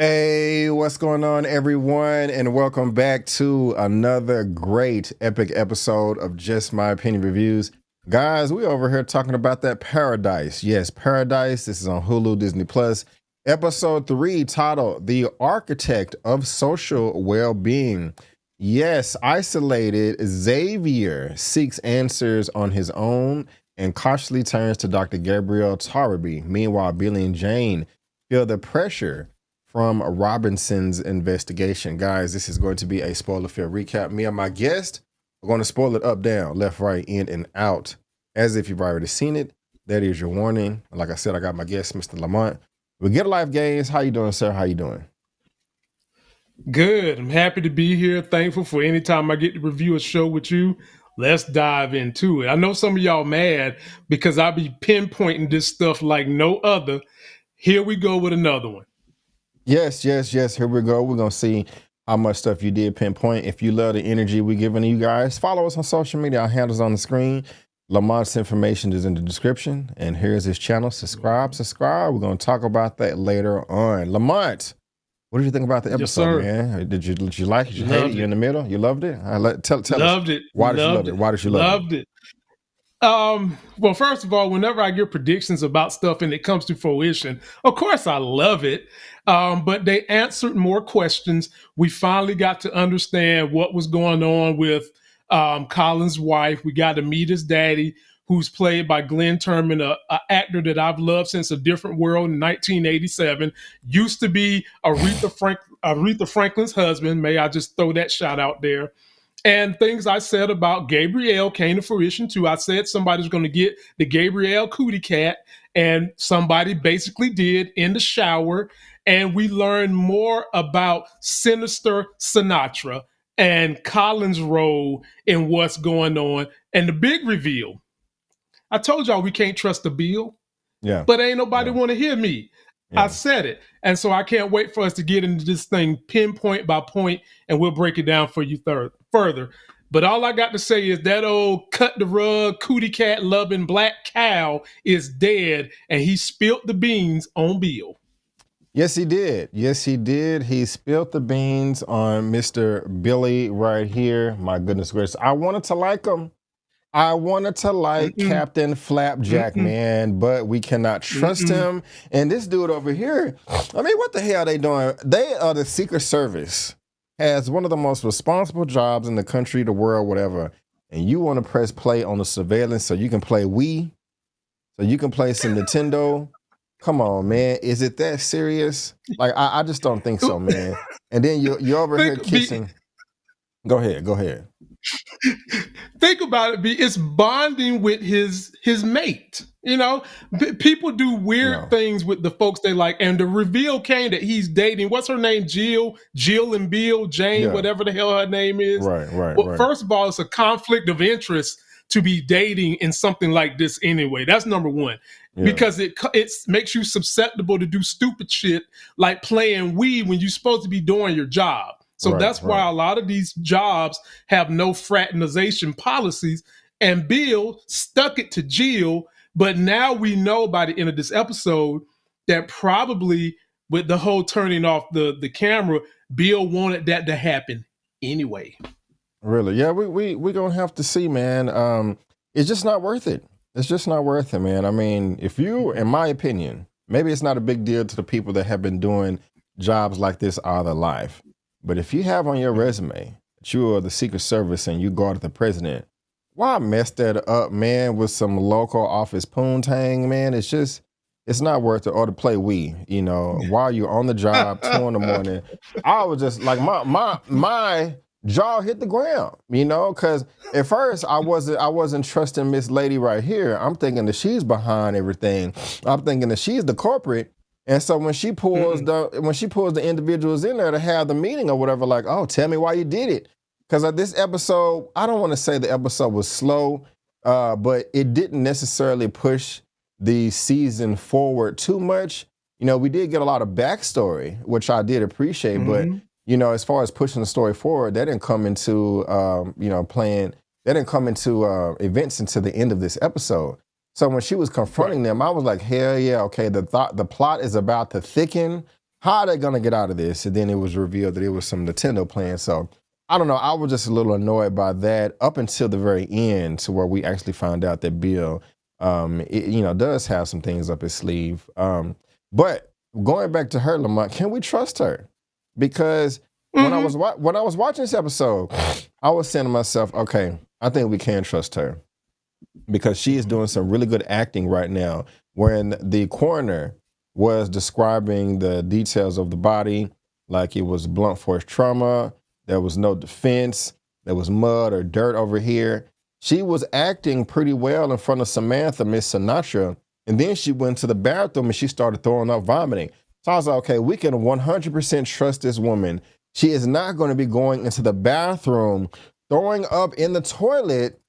Hey, what's going on, everyone? And welcome back to another great epic episode of Just My Opinion Reviews. Guys, we over here talking about that Paradise. Yes, Paradise. This is on Hulu, Disney Plus. Episode 3, titled The Architect of Social Well-Being. Yes, isolated Xavier seeks answers on his own and cautiously turns to Dr. Gabriel Tarabi. Meanwhile, Billy and Jane feel the pressure from Robinson's investigation. Guys, this is going to be a spoiler-filled recap. Me and my guest are going to spoil it up, down, left, right, in, and out, as if you've already seen it. That is your warning. Like I said, I got my guest, Mr. Lamont. We get life games. How you doing, sir? How you doing? Good. I'm happy to be here. Thankful for any time I get to review a show with you. Let's dive into it. I know some of y'all mad because I be pinpointing this stuff like no other. Here we go with another one. Yes. Here we go. We're going to see how much stuff you did pinpoint. If you love the energy we're giving you guys, follow us on social media. Our handles on the screen. Lamont's information is in the description. And here's his channel. Subscribe. We're going to talk about that later on. Lamont, what did you think about the episode, man? Did you like it? Did you hate it? You in the middle? You loved it? Tell loved us. It. Why did you love it? Why did you love it? Well, first of all, whenever I get predictions about stuff and it comes to fruition, of course I love it. But they answered more questions. We finally got to understand what was going on with Colin's wife. We got to meet his daddy, who's played by Glenn Turman, a actor that I've loved since A Different World in 1987. Used to be Aretha Franklin's husband. May I just throw that shout out there. And things I said about Gabrielle came to fruition too. I said somebody's going to get the Gabrielle cootie cat, and somebody basically did in the shower. And we learned more about Sinister Sinatra and Colin's role in what's going on. And the big reveal, I told y'all we can't trust the bill, but ain't nobody want to hear me. I said it. And so I can't wait for us to get into this thing pinpoint by point, and we'll break it down for you further. But all I got to say is that old cut the rug, cootie cat loving black cow is dead, and he spilt the beans on Bill. Yes, he did. He spilled the beans on Mr. Billy right here. My goodness gracious. I wanted to like him. I wanted to like Captain Flapjack, man, but we cannot trust him. And this dude over here, I mean, what the hell are they doing? They are the Secret Service, has one of the most responsible jobs in the country, the world, whatever. And you want to press play on the surveillance so you can play Wii, so you can play some Nintendo. Come on, man. Is it that serious? Like, I just don't think so, man. And then you're over here kissing. Go ahead. Think about it, it's bonding with his mate. You know, people do weird things with the folks they like, and the reveal came that he's dating, what's her name, Jill and Bill, Jane, whatever the hell her name is. Right. Well, first of all, it's a conflict of interest to be dating in something like this anyway. That's number one. Because it makes you susceptible to do stupid shit like playing Wii when you're supposed to be doing your job. So that's why a lot of these jobs have no fraternization policies. And Bill stuck it to Jill. But now we know by the end of this episode that probably with the whole turning off the camera, Bill wanted that to happen anyway. Really? Yeah, we're going to have to see, man. It's just not worth it. It's just not worth it, man. I mean, if you, in my opinion, maybe it's not a big deal to the people that have been doing jobs like this all their life. But if you have on your resume that you are the Secret Service and you guarded the president, why mess that up, man, with some local office poontang, man? It's not worth it. Or to play Wii, you know, while you're on the job, 2 in the morning. I was just like, my jaw hit the ground, you know, because at first I wasn't trusting Miss Lady right here. I'm thinking that she's behind everything. I'm thinking that she's the corporate. And so when she pulls the individuals in there to have the meeting or whatever, like, oh, tell me why you did it. Because this episode, I don't want to say the episode was slow, but it didn't necessarily push the season forward too much. You know, we did get a lot of backstory, which I did appreciate, but you know, as far as pushing the story forward, that didn't come into events until the end of this episode. So when she was confronting them, I was like, hell yeah, okay, the plot is about to thicken. how are they gonna get out of this? And then it was revealed that it was some Nintendo plan. So I don't know. I was just a little annoyed by that up until the very end, to where we actually found out that Bill, does have some things up his sleeve. But going back to her, Lamont, can we trust her? Because when I was watching this episode, I was saying to myself, okay, I think we can trust her, because she is doing some really good acting right now. When the coroner was describing the details of the body, like it was blunt force trauma, there was no defense, there was mud or dirt over here. She was acting pretty well in front of Samantha, Miss Sinatra, and then she went to the bathroom and she started throwing up, vomiting. So I was like, okay, we can 100% trust this woman. She is not going to be going into the bathroom, throwing up in the toilet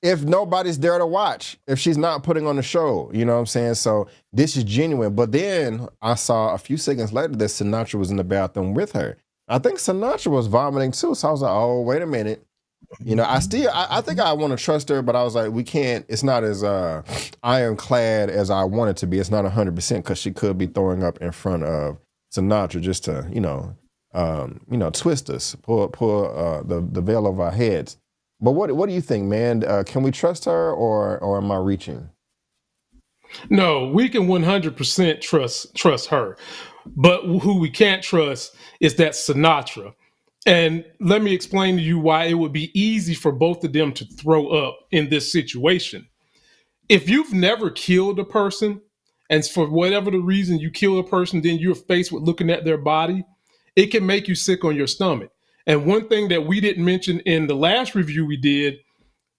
if nobody's there to watch, if she's not putting on the show. You know what I'm saying? So this is genuine. But then I saw a few seconds later that Sinatra was in the bathroom with her. I think Sinatra was vomiting too. So I was like, oh, wait a minute. I think I want to trust her, but I was like, we can't, it's not as ironclad as I want it to be. It's not 100%, because she could be throwing up in front of Sinatra just to, twist us, pull the veil over our heads. But what do you think, man? Can we trust her, or am I reaching? No, we can 100% trust her. But who we can't trust is that Sinatra. And let me explain to you why it would be easy for both of them to throw up in this situation. If you've never killed a person, and for whatever the reason you kill a person, then you're faced with looking at their body, it can make you sick on your stomach. And one thing that we didn't mention in the last review we did,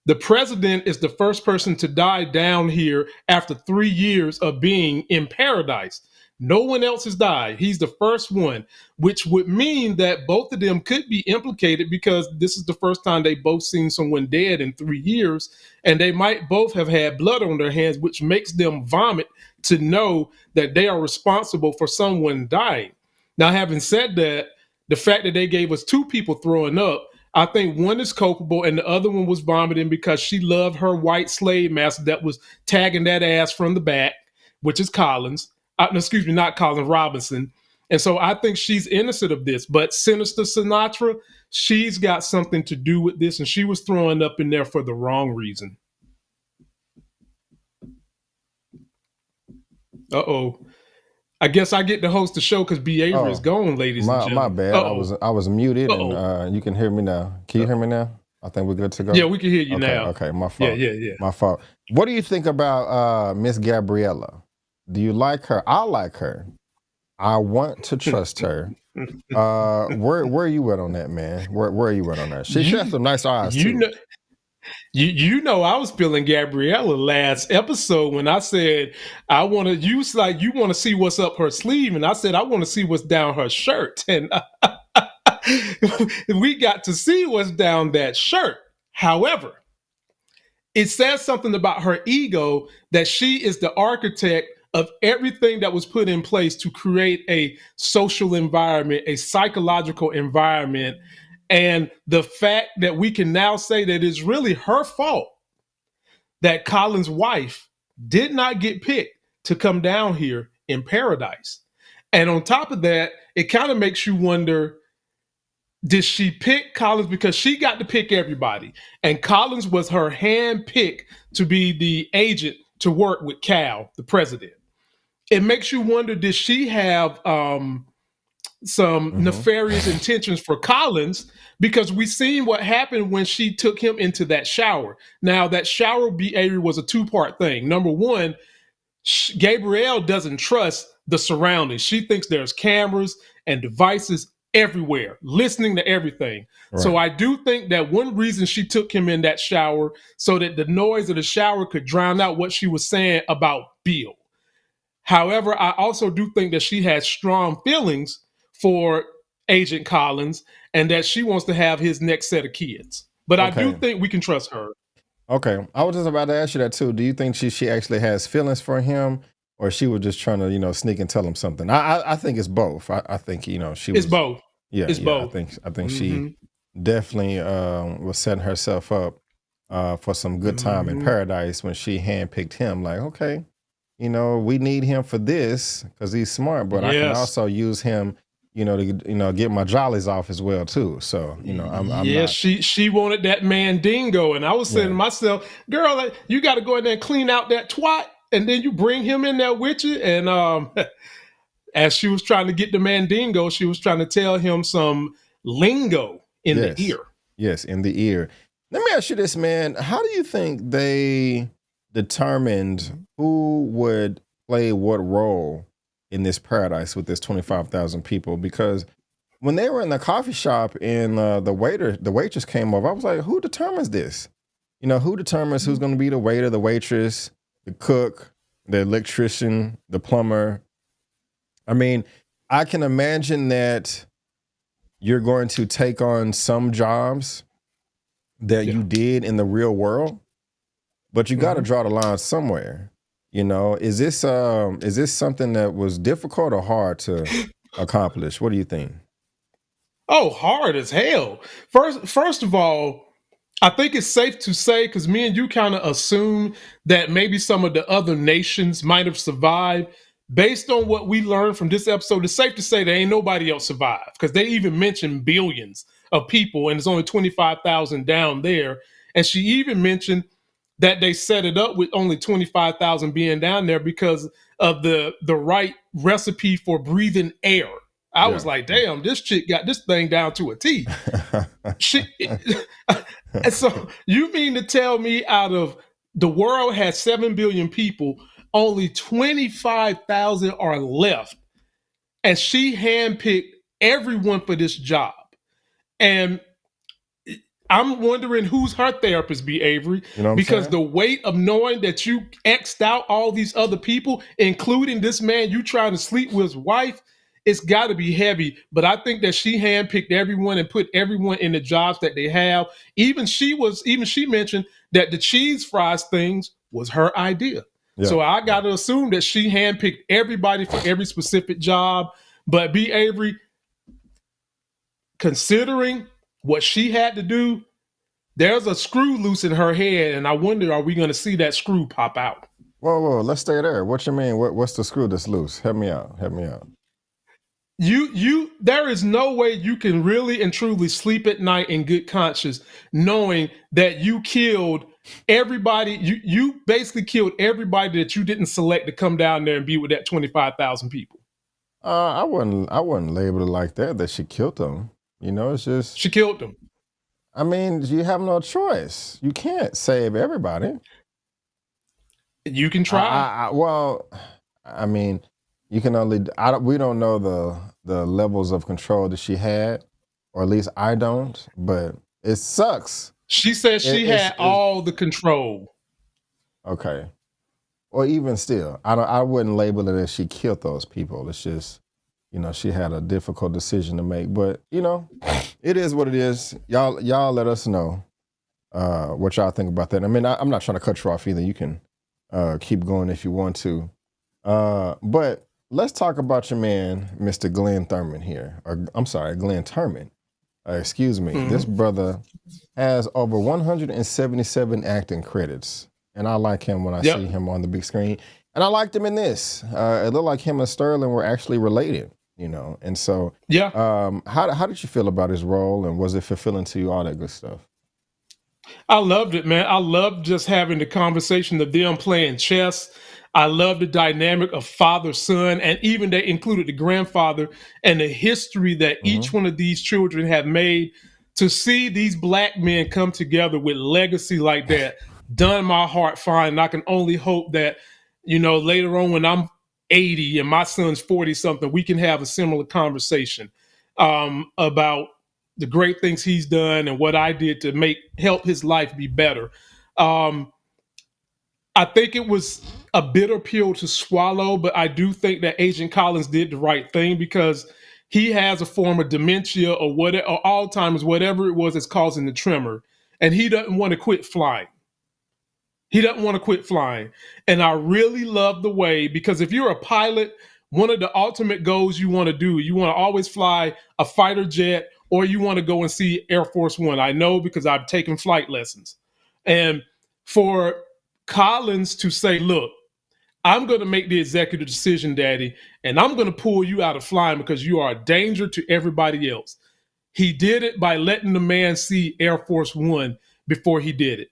the president is the first person to die down here after 3 years of being in paradise. No one else has died. He's the first one, which would mean that both of them could be implicated, because this is the first time they both seen someone dead in 3 years, and they might both have had blood on their hands, which makes them vomit to know that they are responsible for someone dying. Now, having said that, the fact that they gave us 2 people throwing up, I think one is culpable and the other one was vomiting because she loved her white slave master that was tagging that ass from the back, which is Collins. Not Collins, Robinson. And so I think she's innocent of this. But Sinister Sinatra, she's got something to do with this, and she was throwing up in there for the wrong reason. Uh-oh. I guess I get to host the show because B. Avery is gone, ladies and gentlemen. My bad. I was muted. And you can hear me now. Can you hear me now? I think we're good to go. Yeah, we can hear you now. Okay, my fault. Yeah. My fault. What do you think about Miss Gabriella? Do you like her? I like her. I want to trust her. Where are you at on that, man? Where are you at on that? She has some nice eyes too. You know, I was feeling Gabriella last episode when I said I want to use, like, you want to see what's up her sleeve, and I said I want to see what's down her shirt, and we got to see what's down that shirt. However, it says something about her ego that she is the architect of everything that was put in place to create a social environment, a psychological environment. And the fact that we can now say that it's really her fault that Colin's wife did not get picked to come down here in paradise. And on top of that, it kind of makes you wonder, did she pick Collins because she got to pick everybody? And Collins was her hand pick to be the agent to work with Cal, the president. It makes you wonder, did she have some nefarious intentions for Collins? Because we seen what happened when she took him into that shower. Now, that shower behavior was a 2-part thing. Number one, Gabrielle doesn't trust the surroundings. She thinks there's cameras and devices everywhere, listening to everything. Right. So I do think that one reason she took him in that shower, so that the noise of the shower could drown out what she was saying about Bill. However, I also do think that she has strong feelings for Agent Collins and that she wants to have his next set of kids. But I do think we can trust her. Okay. I was just about to ask you that too. Do you think she actually has feelings for him, or she was just trying to, sneak and tell him something? I think it's both. I think, she was. It's both. Yeah. It's both. I think she definitely was setting herself up for some good time in paradise when she handpicked him. Like, okay, we need him for this because he's smart, but I can Yes. also use him, to get my jollies off as well too. So, I'm Yeah, not. she wanted that mandingo, and I was saying to Yeah. myself, "Girl, like, you got to go in there and clean out that twat, and then you bring him in there with you." And as she was trying to get the mandingo, she was trying to tell him some lingo in the Yes. ear. Yes, in the ear. Let me ask you this, man. How do you think they determined who would play what role in this paradise with this 25,000 people? Because when they were in the coffee shop and the waitress came over, I was like, who determines this? Who determines who's going to be the waiter, the waitress, the cook, the electrician, the plumber? I mean, I can imagine that you're going to take on some jobs that you did in the real world, but you got to draw the line somewhere. Is this something that was difficult or hard to accomplish? What do you think? Oh, hard as hell. First of all, I think it's safe to say, because me and you kind of assume that maybe some of the other nations might have survived. Based on what we learned from this episode, it's safe to say that ain't nobody else survived, because they even mentioned billions of people, and it's only 25,000 down there. And she even mentioned that they set it up with only 25,000 being down there because of the right recipe for breathing air. I was like, damn, this chick got this thing down to a T. And so you mean to tell me out of the world has 7 billion people, only 25,000 are left, and she handpicked everyone for this job. And I'm wondering who's her therapist be, Avery, because the weight of knowing that you X'd out all these other people, including this man you trying to sleep with his wife, it's got to be heavy. But I think that she handpicked everyone and put everyone in the jobs that they have. Even she mentioned that the cheese fries things was her idea. Yeah. So I got to assume that she handpicked everybody for every specific job. But B. Avery, considering what she had to do, there's a screw loose in her head, and I wonder, are we going to see that screw pop out? Whoa, let's stay there. What you mean? What's the screw that's loose? Help me out. There is no way you can really and truly sleep at night in good conscience knowing that you killed everybody. You basically killed everybody that you didn't select to come down there and be with that 25,000 people. I wouldn't label it like that. That she killed them. It's just she killed them. I mean, you have no choice. You can't save everybody. You can try. I mean, you can only. We don't know the levels of control that she had, or at least I don't. But it sucks. She said she had all the control. Okay. Or even still, I wouldn't label it as she killed those people. It's just, she had a difficult decision to make. But, it is what it is. Y'all let us know what y'all think about that. I mean, I'm not trying to cut you off either. You can keep going if you want to. But let's talk about your man, Mr. Glenn Thurman here. Glenn Turman. Excuse me. Mm-hmm. This brother has over 177 acting credits. And I like him when I see him on the big screen. And I liked him in this. It looked like him and Sterling were actually related, And so, how did you feel about his role, and was it fulfilling to you, all that good stuff? I loved it, man. I loved just having the conversation of them playing chess. I love the dynamic of father-son, and even they included the grandfather and the history that each one of these children have made. To see these black men come together with legacy like that done my heart fine. And I can only hope that, later on when I'm 80 and my son's 40-something, we can have a similar conversation about the great things he's done and what I did to help his life be better. I think it was a bitter pill to swallow, but I do think that Agent Collins did the right thing, because he has a form of dementia or Alzheimer's, whatever it was that's causing the tremor, and he doesn't want to quit flying. And I really love the way, because if you're a pilot, one of the ultimate goals you want to do, you want to always fly a fighter jet, or you want to go and see Air Force One. I know, because I've taken flight lessons. And for Collins to say, look, I'm going to make the executive decision, Daddy, and I'm going to pull you out of flying because you are a danger to everybody else. He did it by letting the man see Air Force One before he did it.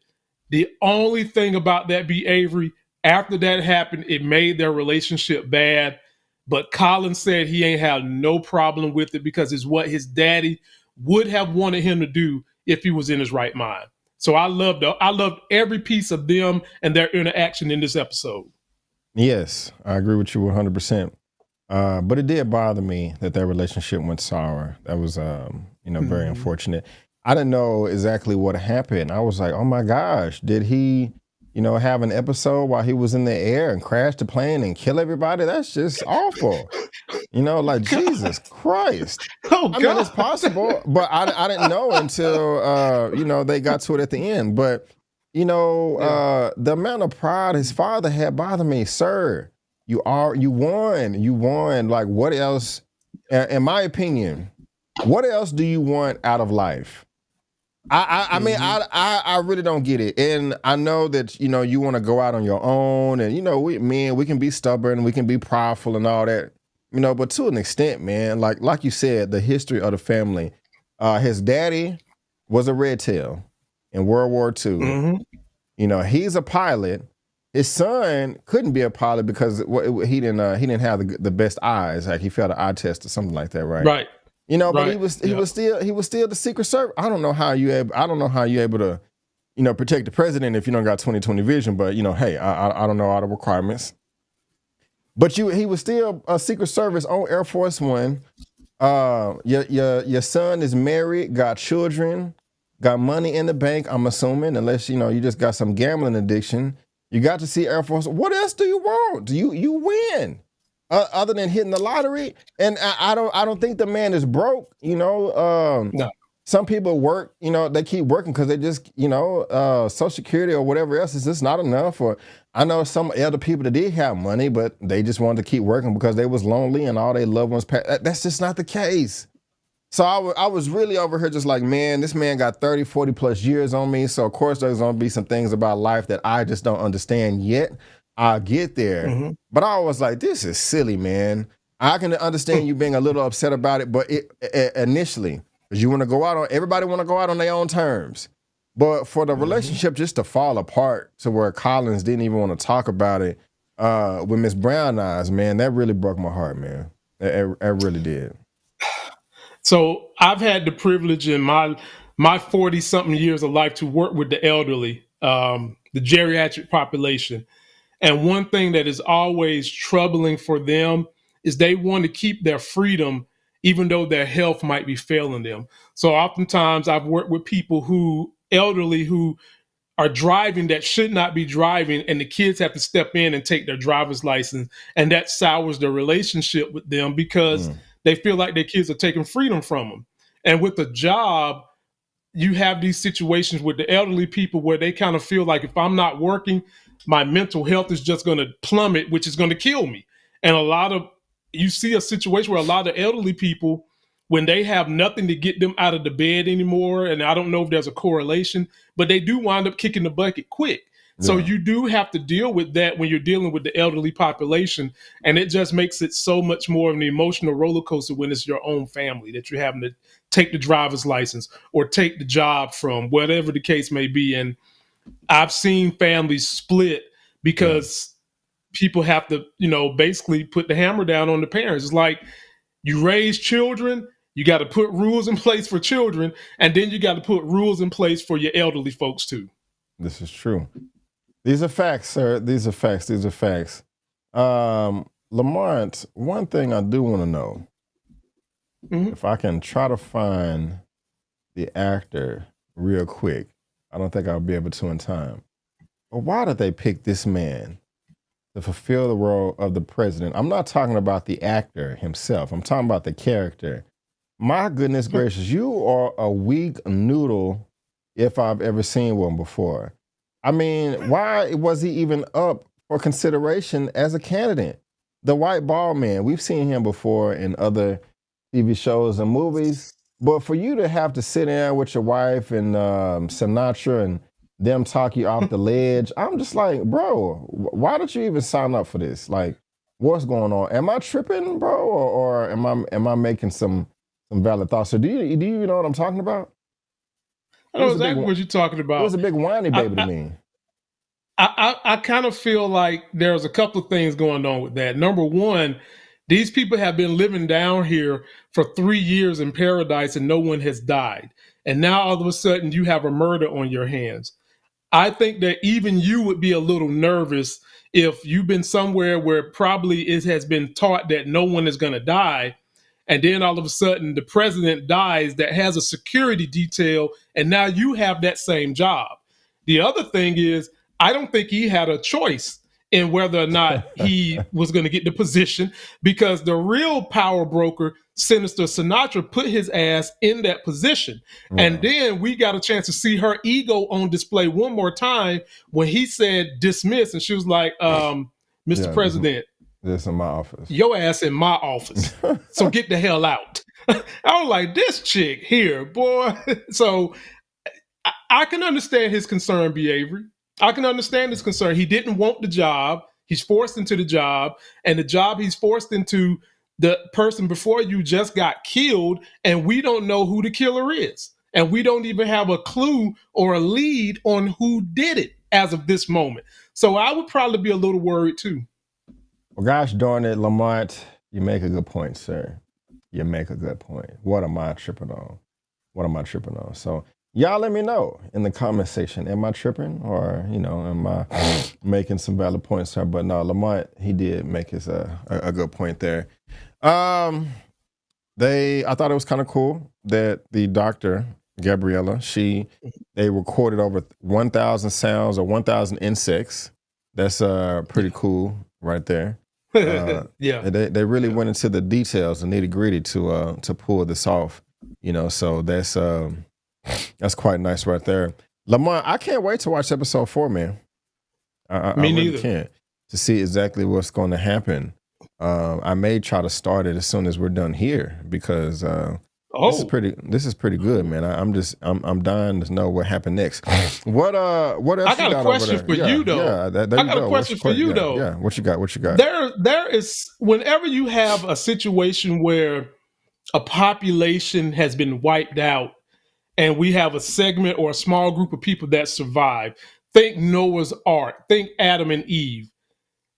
The only thing about that, B. Avery, after that happened, it made their relationship bad. But Colin said he ain't had no problem with it because it's what his daddy would have wanted him to do if he was in his right mind. So I loved every piece of them and their interaction in this episode. Yes, I agree with you 100%. But it did bother me that their relationship went sour. That was, very unfortunate. I didn't know exactly what happened. I was like, oh my gosh, did he, have an episode while he was in the air and crash the plane and kill everybody? That's just awful. Like Jesus Christ. Oh, I mean, it's possible, but I didn't know until, they got to it at the end. But, the amount of pride his father had bothered me. Sir, you won. Like, what else, in my opinion, what else do you want out of life? I mean, I really don't get it. And I know that, you want to go out on your own and, we can be stubborn, we can be prideful and all that, but to an extent, man, like you said, the history of the family, his daddy was a red tail in World War II. He's a pilot. His son couldn't be a pilot because he didn't have the best eyes. Like he failed an eye test or something like that, right? Right. But he was still the Secret Service. I don't know how you able to, protect the president if you don't got 20/20 vision. But hey, I don't know all the requirements. But he was still a Secret Service on Air Force One. Your son is married, got children, got money in the bank. I'm assuming, unless you just got some gambling addiction. You got to see Air Force. What else do you want? You win. Other than hitting the lottery, and I don't think the man is broke. No. Some people work. They keep working because they just Social Security or whatever else is just not enough. Or I know some other people that did have money, but they just wanted to keep working because they was lonely and all their loved ones passed. That's just not the case. So I was really over here just like, man, this man got 30, 40 plus years on me. So of course there's gonna be some things about life that I just don't understand yet. I'll get there. But I was like, this is silly, man. I can understand you being a little upset about it, but initially, because you want to go out everybody want to go out on their own terms. But for the relationship just to fall apart to where Collins didn't even want to talk about it with Miss Brown Eyes, man, that really broke my heart, man. It really did. So I've had the privilege in my 40-something years of life to work with the elderly, the geriatric population. And one thing that is always troubling for them is they want to keep their freedom, even though their health might be failing them. So oftentimes I've worked with people elderly who are driving that should not be driving, and the kids have to step in and take their driver's license. And that sours their relationship with them because they feel like their kids are taking freedom from them. And with a job, you have these situations with the elderly people where they kind of feel like if I'm not working, my mental health is just going to plummet, which is going to kill me. And you see a situation where a lot of elderly people, when they have nothing to get them out of the bed anymore, and I don't know if there's a correlation, but they do wind up kicking the bucket quick. Yeah. So you do have to deal with that when you're dealing with the elderly population. And it just makes it so much more of an emotional roller coaster when it's your own family that you're having to take the driver's license or take the job from, whatever the case may be. And I've seen families split because people have to, basically put the hammer down on the parents. It's like you raise children, you got to put rules in place for children, and then you got to put rules in place for your elderly folks too. This is true. These are facts, sir. These are facts. Lamont, one thing I do want to know, if I can try to find the actor real quick, I don't think I'll be able to in time. But why did they pick this man to fulfill the role of the president? I'm not talking about the actor himself. I'm talking about the character. My goodness gracious, you are a weak noodle if I've ever seen one before. I mean, why was he even up for consideration as a candidate? The white bald man, we've seen him before in other TV shows and movies. But for you to have to sit down with your wife and Sinatra and them talk you off the ledge. I'm just like, bro, why did you even sign up for this? Like, what's going on? Am I tripping, bro, or am I making some valid thoughts? So do you know what I'm talking about? I know exactly what you're talking about. It was a big whiny baby to me. I kind of feel like there's a couple of things going on with that. Number one, these people have been living down here for 3 years in paradise and no one has died. And now all of a sudden you have a murder on your hands. I think that even you would be a little nervous if you've been somewhere where probably it has been taught that no one is going to die. And then all of a sudden the president dies that has a security detail. And now you have that same job. The other thing is, I don't think he had a choice in whether or not he was going to get the position, because the real power broker, Sinister Sinatra, put his ass in that position. Yeah. And then we got a chance to see her ego on display one more time when he said dismiss. And she was like, Mr. President, this in my office. Your ass in my office. So get the hell out. I was like, this chick here, boy. So I can understand his concern, B. Avery. I can understand his concern. He didn't want the job. He's forced into the job. And the job he's forced into, the person before you just got killed, and we don't know who the killer is. And we don't even have a clue or a lead on who did it as of this moment. So I would probably be a little worried too. Well, gosh darn it, Lamont, you make a good point, sir. You make a good point. What am I tripping on? So y'all let me know in the comment section. Am I tripping, or am I making some valid points here? But no, Lamont, he did make his a good point there. I thought it was kind of cool that the doctor, Gabriella, they recorded over 1,000 sounds or 1,000 insects. That's pretty cool right there. Yeah, they really went into the details, the nitty gritty to pull this off. So that's quite nice right there. Lamont, I can't wait to watch episode 4, man. Me neither. Really can't, to see exactly what's going to happen. I may try to start it as soon as we're done here, because this is pretty good, man. I'm dying to know what happened next. What else? I got a question for you though. Yeah, I got a question for you though. Yeah, what you got? There is, whenever you have a situation where a population has been wiped out, and we have a segment or a small group of people that survive. Think Noah's Ark. Think Adam and Eve.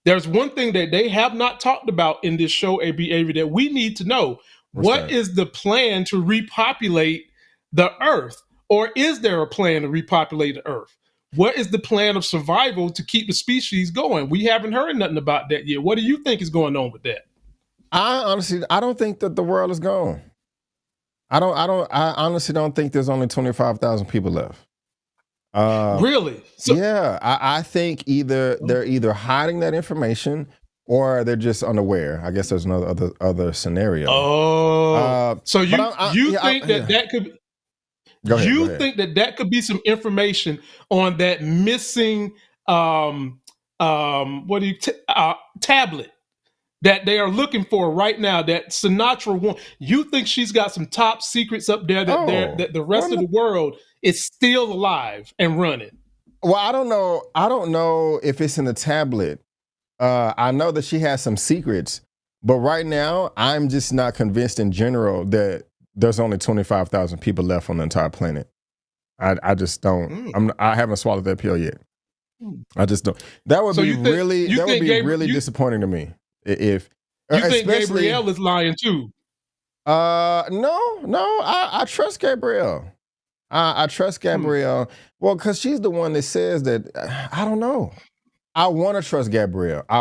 There's one thing that they have not talked about in this show, AB that we need to know. What is the plan to repopulate the Earth? Or is there a plan to repopulate the Earth? What is the plan of survival to keep the species going? We haven't heard nothing about that yet. What do you think is going on with that? I don't think that the world is gone. I honestly don't think there's only 25,000 people left. Really? So, yeah, I think they're either hiding that information or they're just unaware. I guess there's another other scenario. So you think that could? Go ahead, you think that could be some information on that missing tablet that they are looking for right now, that Sinatra won? You think she's got some top secrets up there that the rest of the world is still alive and running? Well, I don't know if it's in the tablet. I know that she has some secrets, but right now I'm just not convinced in general that there's only 25,000 people left on the entire planet. I just don't. I haven't swallowed that pill yet. I just don't. That would be really disappointing to me. If you think Gabrielle is lying too? No, I trust Gabrielle. I trust Gabrielle. Well, because she's the one that says that. I don't know. I want to trust Gabrielle. I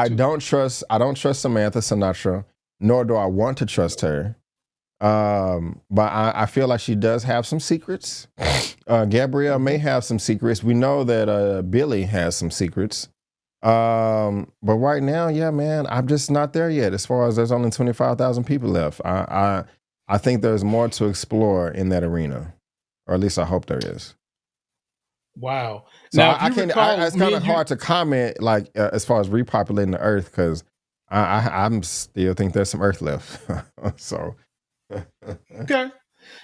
don't trust Samantha Sinatra, nor do I want to trust her. But I feel like she does have some secrets. Gabrielle may have some secrets. We know that Billy has some secrets. But right now, yeah, man, I'm just not there yet. As far as there's only 25,000 people left, I think there's more to explore in that arena, or at least I hope there is. Wow. So now, it's kind of hard to comment, like as far as repopulating the Earth, because I'm still think there's some Earth left. So okay.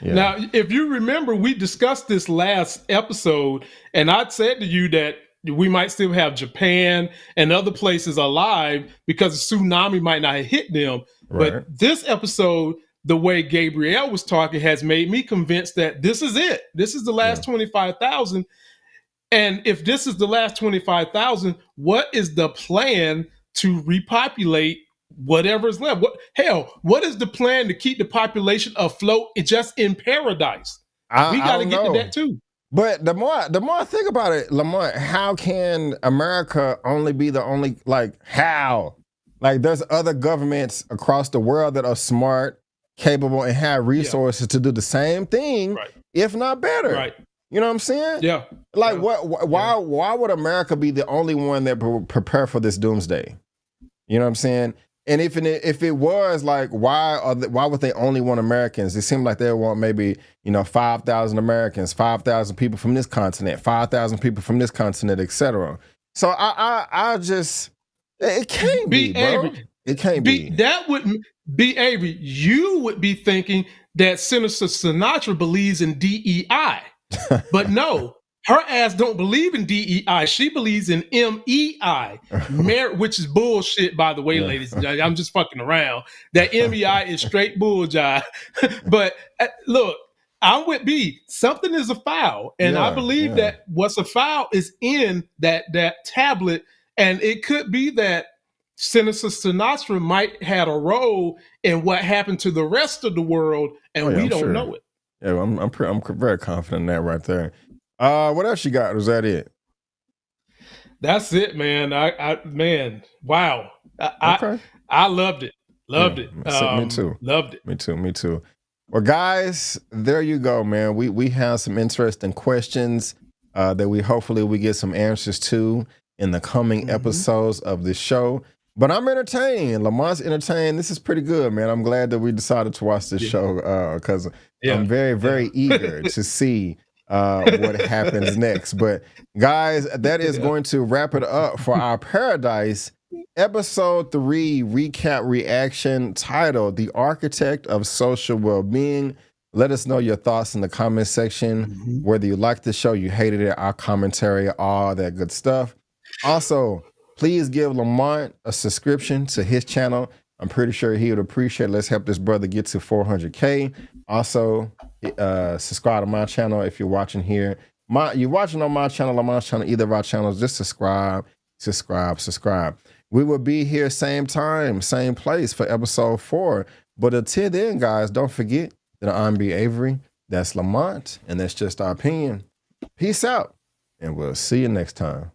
Yeah. Now, if you remember, we discussed this last episode, and I said to you that we might still have Japan and other places alive because the tsunami might not have hit them. Right. But this episode, the way Gabrielle was talking, has made me convinced that this is it. This is the last 25,000. And if this is the last 25,000, what is the plan to repopulate whatever's left? What is the plan to keep the population afloat just in paradise? We got to get to that too. But the more I think about it, Lamont, how can America only be the only, like, how? Like, there's other governments across the world that are smart, capable, and have resources to do the same thing, if not better. Right. You know what I'm saying? Yeah. Like, why would America be the only one that prepare for this doomsday? You know what I'm saying? And if it was like, why would they only want Americans? It seemed like they want maybe 5,000 Americans, 5,000 people from this continent, 5,000 people from this continent, etc. So I just, it can't be, bro. Avery, it can't be. That wouldn't be Avery. You would be thinking that Senator Sinatra believes in DEI, but no. Her ass don't believe in DEI. She believes in MEI, which is bullshit, by the way, ladies. I'm just fucking around. That MEI is straight bull jive. But look, I'm with B. Something is afoul. And I believe that what's afoul is in that tablet. And it could be that Senator Sinatra might have a role in what happened to the rest of the world, and we don't know it. Yeah, I'm very confident in that right there. What else you got? Was that it? That's it, man. Man, wow. I loved it. Loved it. Me too. Loved it. Me too. Well, guys, there you go, man. We have some interesting questions that we get some answers to in the coming episodes of this show. But I'm entertained. Lamont's entertained. This is pretty good, man. I'm glad that we decided to watch this show because I'm very, very eager to see what happens next. But guys, that is going to wrap it up for our Paradise episode 3 recap reaction titled The Architect of Social Wellbeing. Let us know your thoughts in the comment section, whether you liked the show, you hated it, our commentary, all that good stuff. Also, please give Lamont a subscription to his channel. I'm pretty sure he would appreciate it. Let's help this brother get to 400K. Also, subscribe to my channel if you're watching here. You're watching on my channel, Lamont's channel, either of our channels. Just subscribe. We will be here same time, same place for episode 4. But until then, guys, don't forget that I'm B. Avery. That's Lamont, and that's just our opinion. Peace out, and we'll see you next time.